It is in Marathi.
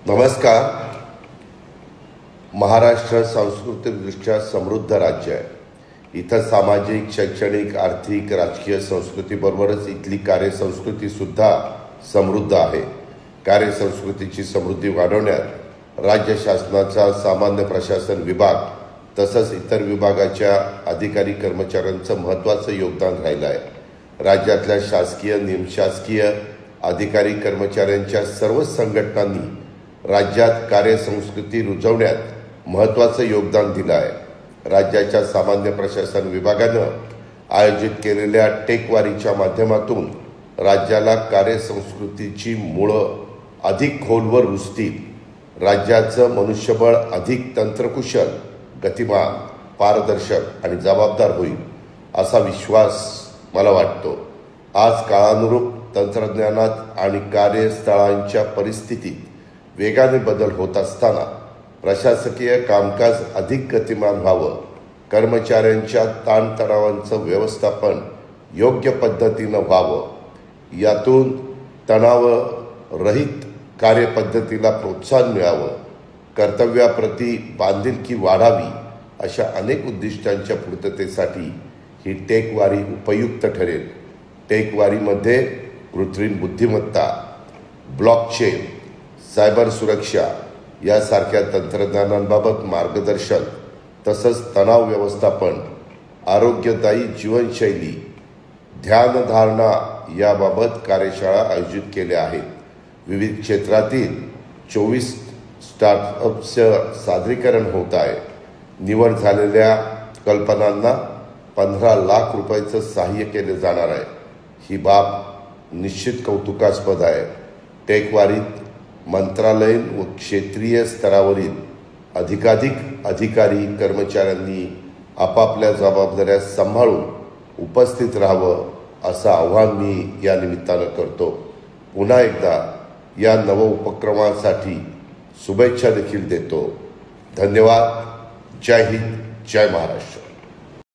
नमस्कार. महाराष्ट्र सांस्कृतिकदृष्ट्या समृद्ध राज्य आहे. इथं सामाजिक, शैक्षणिक, आर्थिक, राजकीय संस्कृतीबरोबरच इथली कार्यसंस्कृती सुद्धा समृद्ध आहे. कार्यसंस्कृतीची समृद्धी वाढवण्यात राज्य शासनाचा सामान्य प्रशासन विभाग तसंच इतर विभागाच्या अधिकारी कर्मचाऱ्यांचं महत्त्वाचं योगदान राहिलं आहे. राज्यातल्या शासकीय, निमशासकीय अधिकारी कर्मचाऱ्यांच्या सर्वच संघटनांनी राज्यात कार्यसंस्कृती रुजवण्यात महत्त्वाचं योगदान दिलं आहे. राज्याच्या सामान्य प्रशासन विभागानं आयोजित केलेल्या टेकवारीच्या माध्यमातून राज्याला कार्यसंस्कृतीची मुळं अधिक खोलवर रुजतील. राज्याचं मनुष्यबळ अधिक तंत्रकुशल, गतिमान, पारदर्शक आणि जबाबदार होईल असा विश्वास मला वाटतो. आज काळानुरूप तंत्रज्ञानात आणि कार्यस्थळांच्या परिस्थितीत वेगाने बदल होत असताना प्रशासकीय कामकाज अधिक गतिमान व्हावं, कर्मचाऱ्यांच्या ताणतणावांचं व्यवस्थापन योग्य पद्धतीनं व्हावं, यातून तणावरहित कार्यपद्धतीला प्रोत्साहन मिळावं, कर्तव्याप्रती बांधिलकी वाढावी, अशा अनेक उद्दिष्टांच्या पूर्ततेसाठी ही टेकवारी उपयुक्त ठरेल. टेकवारीमध्ये कृत्रिम बुद्धिमत्ता, ब्लॉकचेन, सायबर सुरक्षा यासारख्या तंत्रज्ञानांबाबत मार्गदर्शन तसंच तणाव व्यवस्थापन, आरोग्यदायी जीवनशैली, ध्यानधारणा याबाबत कार्यशाळा आयोजित केल्या आहेत. विविध क्षेत्रातील 24 स्टार्टअप्सचं सादरीकरण होत आहे. निवड झालेल्या कल्पनांना 15 लाख रुपयाचं सहाय्य केले जाणार आहे. ही बाब निश्चित कौतुकास्पद आहे. टेकवारीत मंत्रालयीन व क्षेत्रीय स्तरावरील अधिकाधिक अधिकारी कर्मचाऱ्यांनी आपापल्या जबाबदाऱ्या सांभाळून उपस्थित राहावं असं आव्हान मी या निमित्तानं करतो. पुन्हा एकदा या नव उपक्रमासाठी शुभेच्छा देखील देतो. धन्यवाद. जय हिंद, जय महाराष्ट्र.